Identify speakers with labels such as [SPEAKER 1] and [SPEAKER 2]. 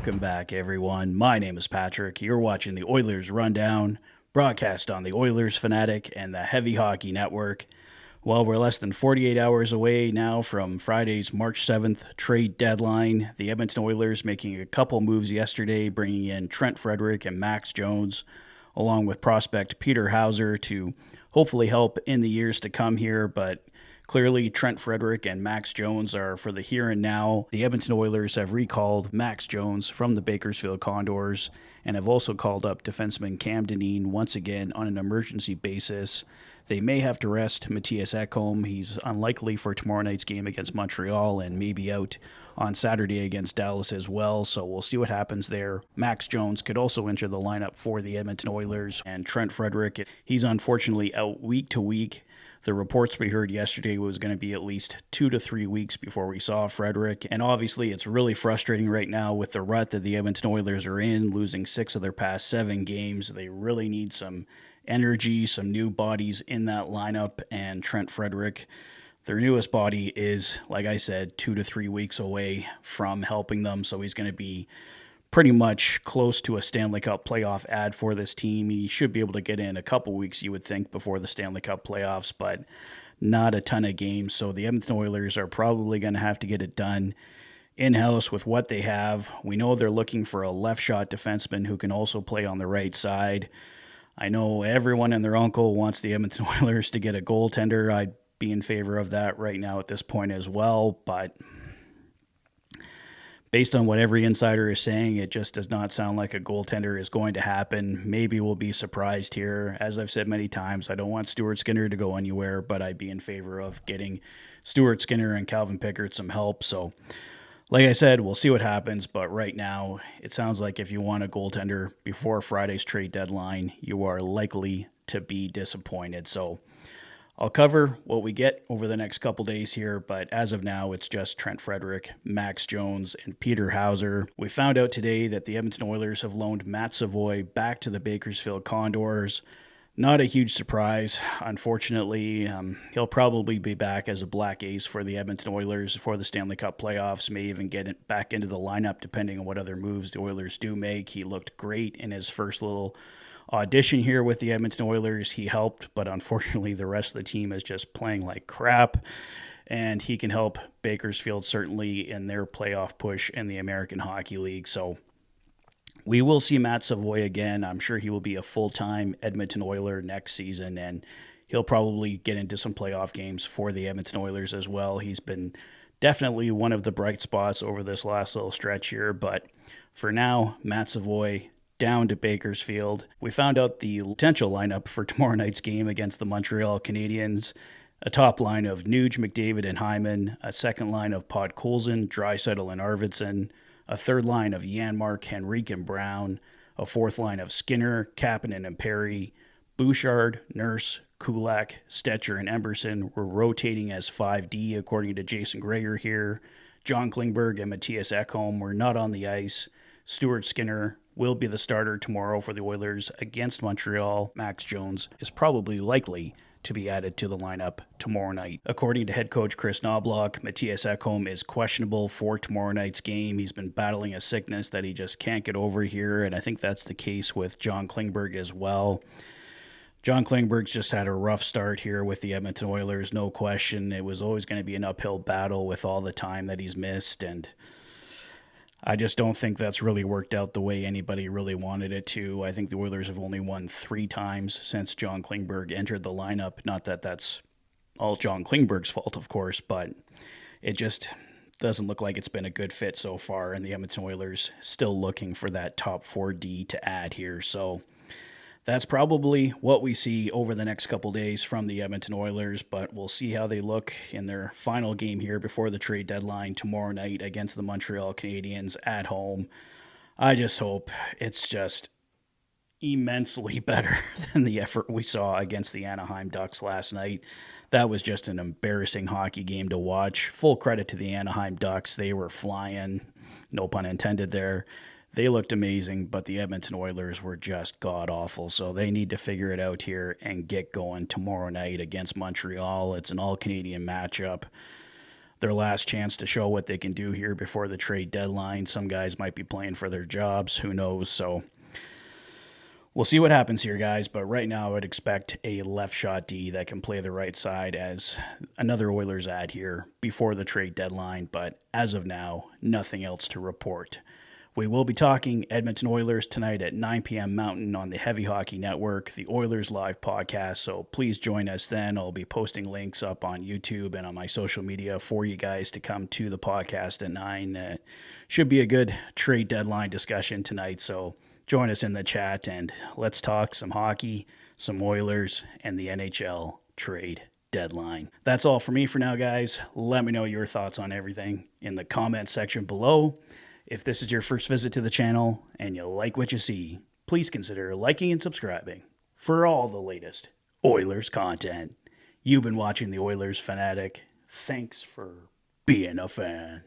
[SPEAKER 1] Welcome back, everyone. My name is Patrick. You're watching the Oilers Rundown, broadcast on the Oilers Fanatic and the Heavy Hockey Network. Well, we're less than 48 hours away now from Friday's March 7th trade deadline. The Edmonton Oilers making a couple moves yesterday, bringing in Trent Frederic and Max Jones, along with prospect Peter Hauser to hopefully help in the years to come here, but clearly, Trent Frederic and Max Jones are for the here and now. The Edmonton Oilers have recalled Max Jones from the Bakersfield Condors and have also called up defenseman Cam Dineen once again on an emergency basis. They may have to rest Mattias Ekholm. He's unlikely for tomorrow night's game against Montreal and maybe out on Saturday against Dallas as well, so we'll see what happens there. Max Jones could also enter the lineup for the Edmonton Oilers, and Trent Frederic, he's unfortunately out week to week. The reports we heard yesterday was going to be at least 2 to 3 weeks before we saw Frederic. And obviously, it's really frustrating right now with the rut that the Edmonton Oilers are in, losing 6 of their past 7 games. They really need some energy, some new bodies in that lineup. And Trent Frederic, their newest body, is, like I said, 2 to 3 weeks away from helping them. So he's going to be pretty much close to a Stanley Cup playoff ad for this team. He should be able to get in a couple weeks, you would think, before the Stanley Cup playoffs, but not a ton of games. So the Edmonton Oilers are probably going to have to get it done in-house with what they have. We know they're looking for a left-shot defenseman who can also play on the right side. I know everyone and their uncle wants the Edmonton Oilers to get a goaltender. I'd be in favor of that right now at this point as well, but based on what every insider is saying, it just does not sound like a goaltender is going to happen. Maybe we'll be surprised here. As I've said many times, I don't want Stuart Skinner to go anywhere, but I'd be in favor of getting Stuart Skinner and Calvin Pickard some help. So, like I said, we'll see what happens, but right now, it sounds like if you want a goaltender before Friday's trade deadline, you are likely to be disappointed. So, I'll cover what we get over the next couple days here, but as of now, it's just Trent Frederic, Max Jones, and Peter Hauser. We found out today that the Edmonton Oilers have loaned Matt Savoie back to the Bakersfield Condors. Not a huge surprise, unfortunately. He'll probably be back as a black ace for the Edmonton Oilers for the Stanley Cup playoffs, may even get it back into the lineup depending on what other moves the Oilers do make. He looked great in his first little audition here with the Edmonton Oilers. He helped, but unfortunately the rest of the team is just playing like crap, and he can help Bakersfield certainly in their playoff push in the American Hockey League. So we will see Matt Savoie again. I'm sure he will be a full-time Edmonton Oiler next season, and he'll probably get into some playoff games for the Edmonton Oilers as well. He's been definitely one of the bright spots over this last little stretch here, but for now, Matt Savoie down to Bakersfield. We found out the potential lineup for tomorrow night's game against the Montreal Canadiens. A top line of Nuge, McDavid, and Hyman. A second line of Podkolzin, Draisaitl, and Arvidsson. A third line of Janmark, Henrique, and Brown. A fourth line of Skinner, Kapanen, and Perry. Bouchard, Nurse, Kulak, Stetcher, and Emberson were rotating as 5D according to Jason Greger here. John Klingberg and Mattias Ekholm were not on the ice. Stuart Skinner will be the starter tomorrow for the Oilers against Montreal. Max Jones is probably likely to be added to the lineup tomorrow night. According to head coach Chris Knobloch, Mattias Ekholm is questionable for tomorrow night's game. He's been battling a sickness that he just can't get over here, and I think that's the case with John Klingberg as well. John Klingberg's just had a rough start here with the Edmonton Oilers, no question. It was always going to be an uphill battle with all the time that he's missed, and I just don't think that's really worked out the way anybody really wanted it to. I think the Oilers have only won 3 times since John Klingberg entered the lineup. Not that that's all John Klingberg's fault, of course, but it just doesn't look like it's been a good fit so far, and the Edmonton Oilers still looking for that top 4D to add here. So that's probably what we see over the next couple days from the Edmonton Oilers, but we'll see how they look in their final game here before the trade deadline tomorrow night against the Montreal Canadiens at home. I just hope it's just immensely better than the effort we saw against the Anaheim Ducks last night. That was just an embarrassing hockey game to watch. Full credit to the Anaheim Ducks. They were flying, no pun intended there. They looked amazing, but the Edmonton Oilers were just god-awful, so they need to figure it out here and get going tomorrow night against Montreal. It's an all-Canadian matchup. their last chance to show what they can do here before the trade deadline. Some guys might be playing for their jobs. Who knows? So we'll see what happens here, guys. But right now, I would expect a left shot D that can play the right side as another Oilers ad here before the trade deadline. But as of now, nothing else to report. We will be talking Edmonton Oilers tonight at 9 p.m. Mountain on the Heavy Hockey Network, the Oilers Live podcast. So please join us then. I'll be posting links up on YouTube and on my social media for you guys to come to the podcast at 9. Should be a good trade deadline discussion tonight. So join us in the chat and let's talk some hockey, some Oilers, and the NHL trade deadline. That's all for me for now, guys. Let me know your thoughts on everything in the comment section below. If this is your first visit to the channel and you like what you see, please consider liking and subscribing for all the latest Oilers content. You've been watching the Oilers Fanatic. Thanks for being a fan.